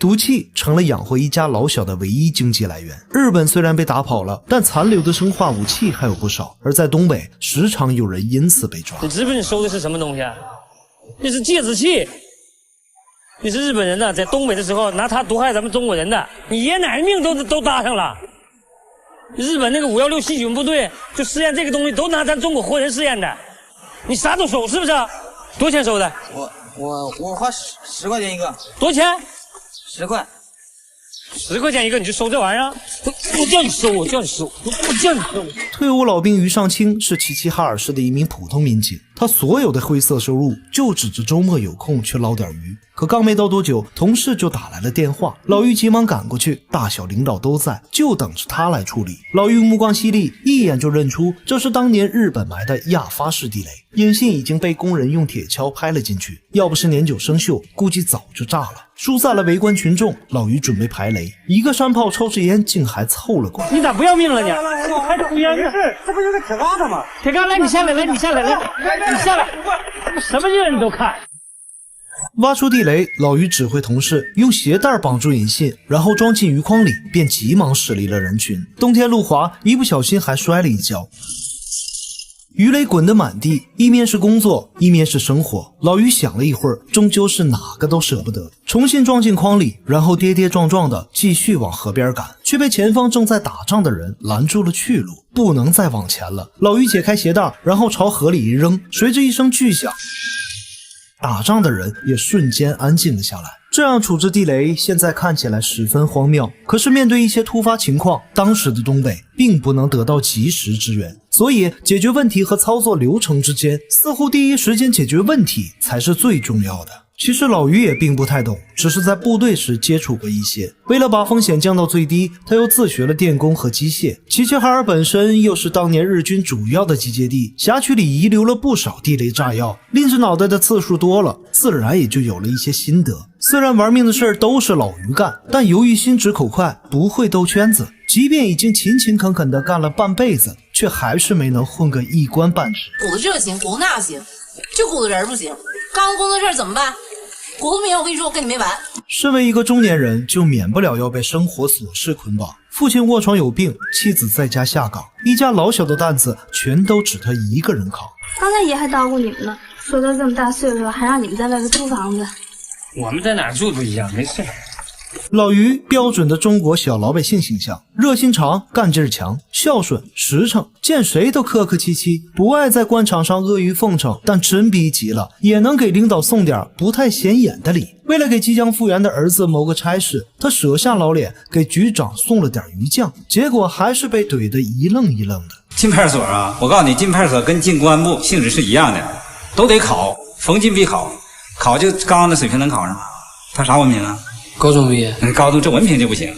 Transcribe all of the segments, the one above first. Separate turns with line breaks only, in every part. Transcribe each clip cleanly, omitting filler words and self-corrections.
毒气成了养活一家老小的唯一经济来源。日本虽然被打跑了，但残留的生化武器还有不少，而在东北时常有人因此被抓。
你知不知道你收的是什么东西啊？那是芥子气。你是日本人的，在东北的时候拿它毒害咱们中国人的，你爷奶奶命都搭上了。日本那个516细菌部队就试验这个东西，都拿咱中国活人试验的。你啥都收是不是？多少钱收的？
我花10块钱一个。
多少钱
？10块。
10块钱一个你就收这玩意儿？我叫你收，我叫你收。
退伍老兵于尚清是齐齐哈尔市的一名普通民警，他所有的灰色收入就指着周末有空去捞点鱼。可刚没到多久，同事就打来了电话，老于急忙赶过去，大小领导都在，就等着他来处理。老于目光犀利，一眼就认出这是当年日本埋的亚发式地雷，引信已经被工人用铁锹拍了进去，要不是年久生锈，估计早就炸了。疏散了围观群众，老于准备排雷，一个山炮抽着烟竟还凑了过来。
你咋不要命了你？还抽烟呢？
这不就是铁疙瘩吗？
铁疙瘩，你下来，你下来，什么人你都看。
挖出地雷，老于指挥同事用鞋带绑住引信，然后装进鱼筐里，便急忙驶离了人群。冬天路滑，一不小心还摔了一跤。鱼雷滚得满地，一面是工作，一面是生活。老于想了一会儿，终究是哪个都舍不得，重新装进筐里，然后跌跌撞撞的继续往河边赶，却被前方正在打仗的人拦住了去路，不能再往前了。老于解开鞋带，然后朝河里一扔，随着一声巨响，打仗的人也瞬间安静了下来。这样处置地雷现在看起来十分荒谬，可是面对一些突发情况，当时的东北并不能得到及时支援，所以解决问题和操作流程之间，似乎第一时间解决问题才是最重要的。其实老于也并不太懂，只是在部队时接触过一些。为了把风险降到最低，他又自学了电工和机械。齐齐哈尔本身又是当年日军主要的集结地，辖区里遗留了不少地雷炸药，拎着脑袋的次数多了，自然也就有了一些心得。虽然玩命的事儿都是老于干，但由于心直口快，不会兜圈子，即便已经勤勤恳恳地干了半辈子，却还是没能混个一官半职。
鼓捣这行，鼓捣那行，就鼓捣人不行。刚工作事儿怎么办？鼓捣不行，我跟你说，我跟你没完。
身为一个中年人，就免不了要被生活琐事捆绑。父亲卧床有病，妻子在家下岗，一家老小的担子全都指他一个人扛。
刚才爷还叨咕你们呢，说到这么大岁数了，还让你们在外头租房子。
我们在哪儿住都一样，没事。
老于标准的中国小老百姓形象，热心肠，干劲强，孝顺，实诚，见谁都客客气气，不爱在官场上阿谀奉承，但真逼急了也能给领导送点不太显眼的礼。为了给即将复员的儿子谋个差事，他舍下老脸给局长送了点鱼酱，结果还是被怼得一愣一愣的。
进派出所啊，我告诉你，进派出所跟进公安部性质是一样的，都得考，逢进必考，考就刚刚的水平能考上。他啥文凭啊？
高中毕业。
高中这文凭就不行，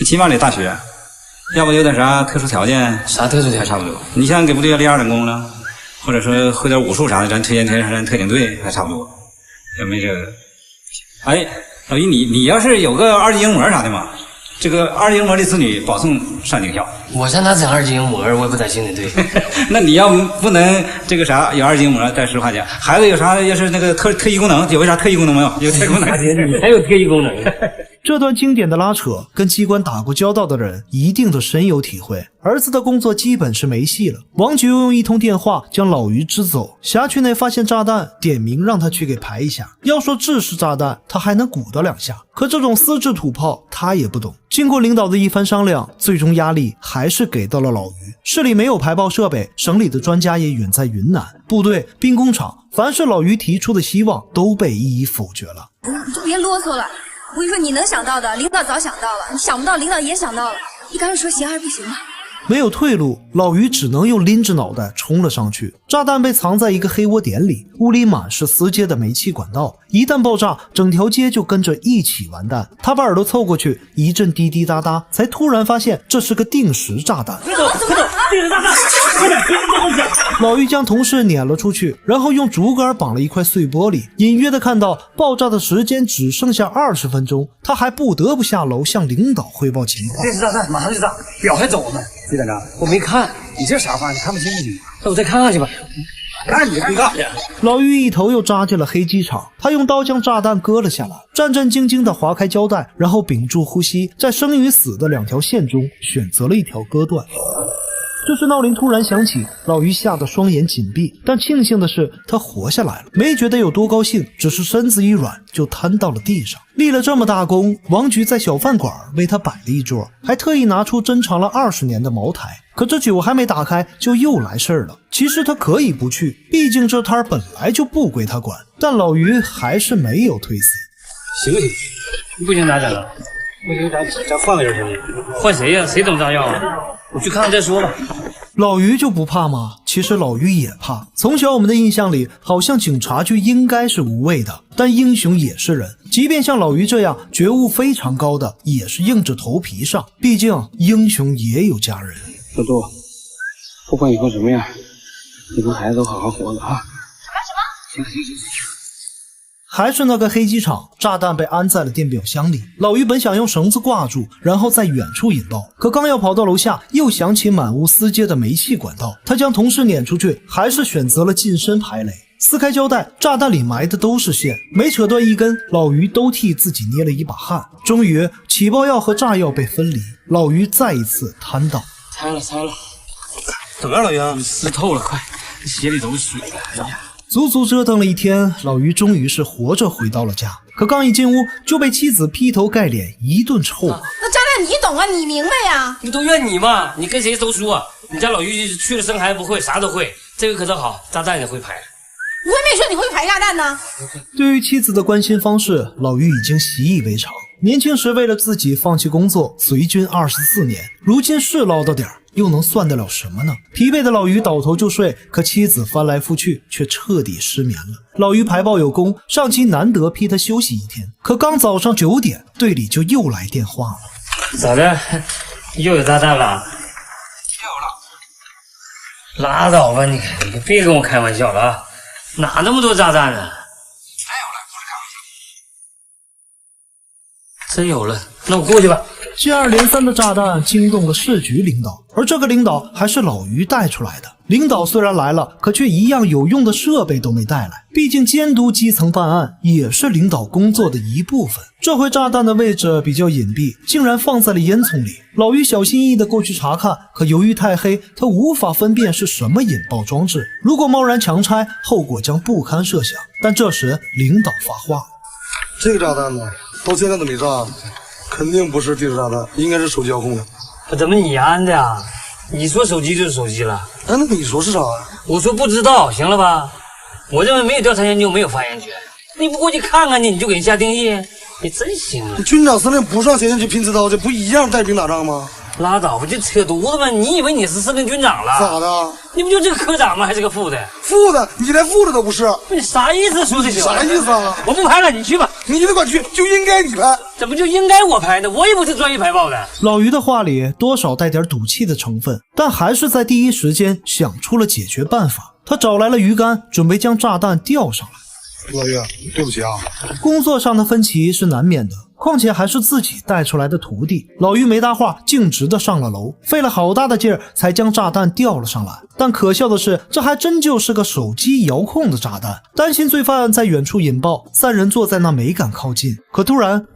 起码得大学，要不有点啥特殊条件。
啥特殊条件？
差不多。你像给部队要立2等功了，或者说会点武术啥的，咱推荐咱特警队还差不多。要没这个，哎，老于你要是有个2级营模啥的嘛，这个2级营模的子女保送上警校。
我上哪整2级营模，我也不在警队。
那你要不能这个啥有2级营模，再实话讲，孩子有啥要是那个特异功能，有啥特异功能没有？有特异功能，
你还有特异功能。
这段经典的拉扯，跟机关打过交道的人一定都深有体会。儿子的工作基本是没戏了，王局又用一通电话将老于支走。辖区内发现炸弹，点名让他去给排一下。要说制式炸弹，他还能鼓捣2下，可这种私制土炮他也不懂。经过领导的一番商量，最终压力还是给到了老于。市里没有排爆设备，省里的专家也远在云南，部队、兵工厂，凡是老于提出的希望都被一一否决了。
你就别啰嗦了，我跟你说，你能想到的，领导早想到了；你想不到，领导也想到了。你干脆说行还是不行吧？
没有退路，老于只能又拎着脑袋冲了上去。炸弹被藏在一个黑窝点里，屋里满是私接的煤气管道，一旦爆炸，整条街就跟着一起完蛋。他把耳朵凑过去，一阵滴滴答答，才突然发现这是个定时炸弹。
快走，定时炸弹，快点，别动手！
老于将同事撵了出去，然后用竹竿绑了一块碎玻璃，隐约的看到爆炸的时间只剩下20分钟，他还不得不下楼向领导汇报情况。
定时炸弹马上就炸，表还走呢。
队长长，
我没看，
你这啥话？你看不清楚。
那我再看看去吧。
看你这个，
老于一头又扎进了黑机场，他用刀将炸弹割了下来，战战兢兢地划开胶带，然后屏住呼吸，在生与死的两条线中选择了一条割断。这时闹铃突然响起，老于吓得双眼紧闭，但庆幸的是他活下来了，没觉得有多高兴，只是身子一软就瘫到了地上。立了这么大功，王局在小饭馆为他摆了一桌，还特意拿出珍藏了20年的茅台。可这酒还没打开就又来事儿了。其实他可以不去，毕竟这摊本来就不归他管，但老于还是没有推辞。
行不行？不行咋整啊？不行咱换个人行不行？换谁呀？谁懂炸药啊？我去看看再说吧。
老于就不怕吗？其实老于也怕。从小我们的印象里，好像警察就应该是无畏的，但英雄也是人，即便像老于这样觉悟非常高的，也是硬着头皮上。毕竟英雄也有家人。
小杜，不管以后怎么样，你跟孩子都好好活着啊！行。
还是那个黑机场，炸弹被安在了电表箱里。老于本想用绳子挂住，然后在远处引爆，可刚要跑到楼下，又想起满屋私接的煤气管道，他将同事撵出去，还是选择了近身排雷。撕开胶带，炸弹里埋的都是线，每扯断一根，老于都替自己捏了一把汗。终于，起爆药和炸药被分离，老于再一次瘫倒。
拆了，
怎么样，老于？
湿透了，快，鞋里都是水了。哎呀！
足足折腾了一天，老于终于是活着回到了家。可刚一进屋，就被妻子劈头盖脸一顿臭骂。
那炸弹你懂啊，你明白呀？
你不都怨你吗？你跟谁都输啊？你家老于去了生孩子不会，啥都会。这个可真好，炸弹也会排。
我也没说你会排炸弹呢。
对于妻子的关心方式，老于已经习以为常。年轻时为了自己放弃工作，随军24年，如今是唠叨点又能算得了什么呢？疲惫的老于倒头就睡，可妻子翻来覆去，却彻底失眠了。老于排报有功，上级难得批他休息一天，可刚早上9点，队里就又来电话了。
咋的？又有炸弹了？又了。拉倒吧你别跟我开玩笑了啊！哪那么多炸弹啊？真有了，那我过去吧。
接二连三的炸弹惊动了市局领导，而这个领导还是老于带出来的。领导虽然来了，可却一样有用的设备都没带来，毕竟监督基层办案也是领导工作的一部分。这回炸弹的位置比较隐蔽，竟然放在了烟囱里。老于小心翼翼地过去查看，可由于太黑，他无法分辨是什么引爆装置。如果贸然强拆，后果将不堪设想。但这时领导发话了：
这个炸弹呢，到现在都没炸，肯定不是地质炸弹，应该是手机遥控的。
怎么你安的呀？你说手机就是手机了。
那你说是啥呀？
我说不知道，行了吧？我认为没有调查研究，没有发言权。你不过去看看去，你就给人下定义，你真行啊！
军长司令不上前线去拼刺刀去，不一样带兵打仗吗？
拉倒吧，就扯犊子吧！你以为你是司令军长了？
咋的？
你不就这个科长吗？还是个副的？
副的，你连副的都不是。
你啥意思？说这些
啥意思啊？
我不拍了，你去吧。
你得管去，就应该你拍。
怎么就应该我拍呢？我也不是专业排爆的。
老于的话里多少带点赌气的成分，但还是在第一时间想出了解决办法。他找来了鱼竿，准备将炸弹吊上来。
老于，对不起啊，
工作上的分歧是难免的，况且还是自己带出来的徒弟。老于没搭话，径直的上了楼，费了好大的劲儿才将炸弹吊了上来。但可笑的是，这还真就是个手机遥控的炸弹。担心罪犯在远处引爆，三人坐在那没敢靠近。可突然，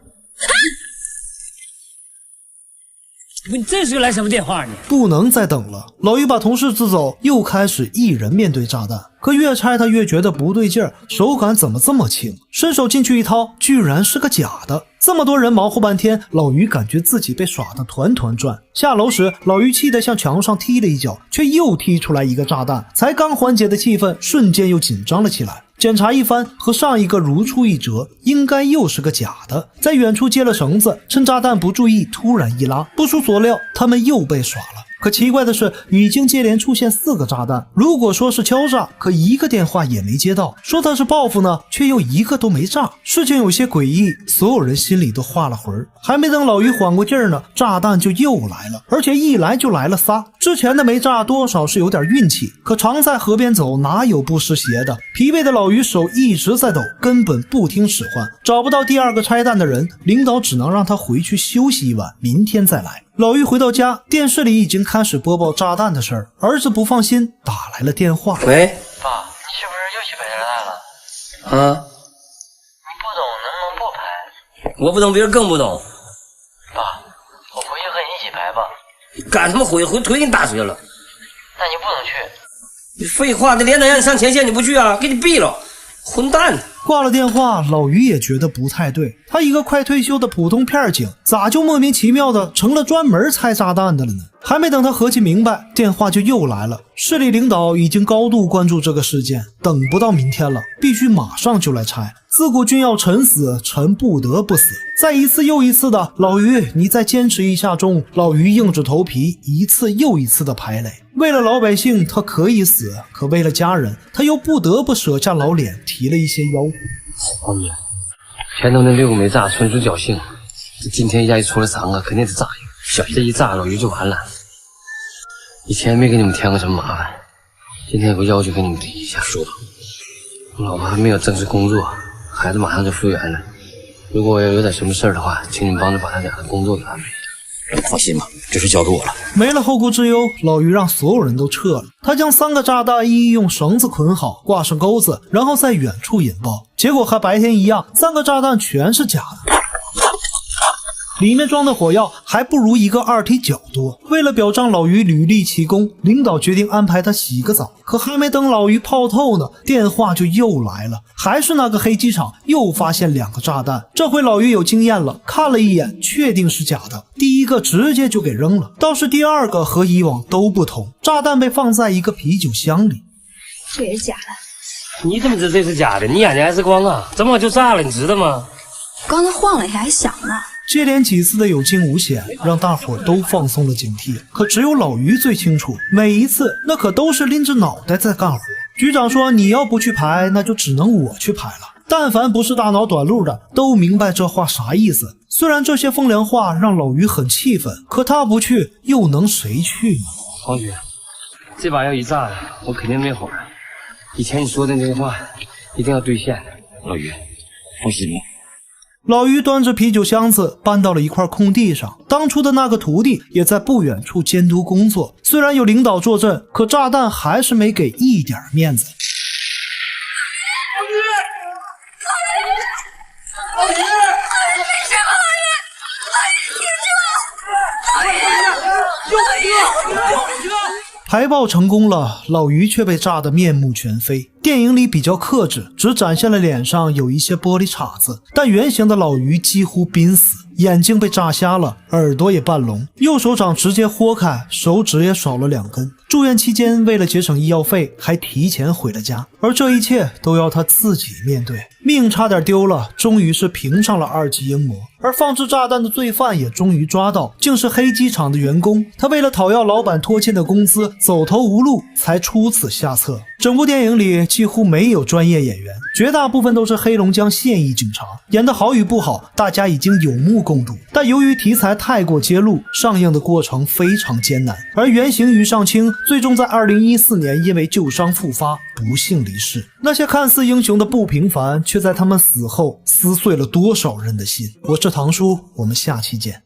你这时候来什么电话你？
不能再等了。老于把同事支走，又开始一人面对炸弹。可越拆他越觉得不对劲儿，手感怎么这么轻？伸手进去一掏，居然是个假的。这么多人忙活半天，老于感觉自己被耍得团团转。下楼时，老于气得向墙上踢了一脚，却又踢出来一个炸弹。才刚缓解的气氛瞬间又紧张了起来。检查一番，和上一个如出一辙，应该又是个假的。在远处接了绳子，趁炸弹不注意，突然一拉，不出所料，他们又被耍了。可奇怪的是，已经接连出现4个炸弹。如果说是敲诈，可一个电话也没接到；说他是报复呢，却又一个都没炸。事情有些诡异，所有人心里都化了魂儿。还没等老于缓过劲儿呢，炸弹就又来了，而且一来就来了仨。之前的没炸，多少是有点运气，可常在河边走，哪有不湿鞋的？疲惫的老于手一直在抖，根本不听使唤。找不到第2个拆弹的人，领导只能让他回去休息一晚，明天再来。老于回到家，电视里已经开始播报炸弹的事儿。儿子不放心，打来了电话。
喂，
爸，
啊？
你不懂能不能不排？
我不懂，别人更不懂。
爸，我回去和你一起排吧。
干什么回腿给你打折了？
那你不能去。
你废话，那连长让你上前线你不去啊？给你毙了，混蛋！
挂了电话，老于也觉得不太对，他一个快退休的普通片警，咋就莫名其妙的成了专门拆炸弹的了呢？还没等他合计明白，电话就又来了。市里领导已经高度关注这个事件，等不到明天了，必须马上就来拆。自古君要臣死，臣不得不死。在一次又一次的老于，你再坚持一下中，老于硬着头皮一次又一次的排雷。为了老百姓，他可以死，可为了家人，他又不得不舍下老脸，提了一些要求。
王爷，前头那6个没炸，纯属侥幸。这今天一家一出来3个，肯定得炸一个。小这一炸，老于就完了。以前没给你们添过什么麻烦，今天有个要求跟你们提一下。说吧。我老婆还没有正式工作，孩子马上就复员了。如果我要有点什么事儿的话，请你们帮着把他俩的工作给安排一下。
放心吧，这事交给我了。
没了后顾之忧，老于让所有人都撤了。他将3个炸弹一一用绳子捆好，挂上钩子，然后在远处引爆。结果和白天一样，3个炸弹全是假的。里面装的火药还不如一个2踢脚多。为了表彰老于屡立奇功，领导决定安排他洗个澡。可还没等老于泡透呢，电话就又来了，还是那个黑机场，又发现2个炸弹。这回老于有经验了，看了一眼，确定是假的。第一个直接就给扔了，倒是第2个和以往都不同，炸弹被放在一个啤酒箱里。
这也是假的。
你怎么知道这是假的？你眼睛还是光啊？这么就炸了，你知道吗？
刚才晃了一下，还响呢。
接连几次的有惊无险，让大伙都放松了警惕。可只有老于最清楚，每一次那可都是拎着脑袋在干活。局长说：“你要不去排，那就只能我去排了。”但凡不是大脑短路的，都明白这话啥意思。虽然这些风凉话让老于很气愤，可他不去，又能谁去呢？
王局，这把要一炸了，我肯定没好了。以前你说的那个话，一定要兑现的。
老于，放心吧。
老于端着啤酒箱子搬到了一块空地上，当初的那个徒弟也在不远处监督工作。虽然有领导坐镇，可炸弹还是没给一点面子。排爆成功了，老于却被炸得面目全非。电影里比较克制，只展现了脸上有一些玻璃碴子，但原型的老于几乎濒死，眼睛被炸瞎了，耳朵也半聋，右手掌直接豁开，手指也少了2根。住院期间，为了节省医药费，还提前回了家，而这一切都要他自己面对。命差点丢了，终于是评上了2级英模。而放置炸弹的罪犯也终于抓到，竟是黑机场的员工。他为了讨要老板拖欠的工资，走投无路，才出此下策。整部电影里几乎没有专业演员，绝大部分都是黑龙江现役警察，演得好与不好，大家已经有目共睹。但由于题材太过揭露，上映的过程非常艰难。而原型于尚清最终在2014年因为旧伤复发，不幸离世。那些看似英雄的不平凡，却在他们死后撕碎了多少人的心。我是唐叔，我们下期见。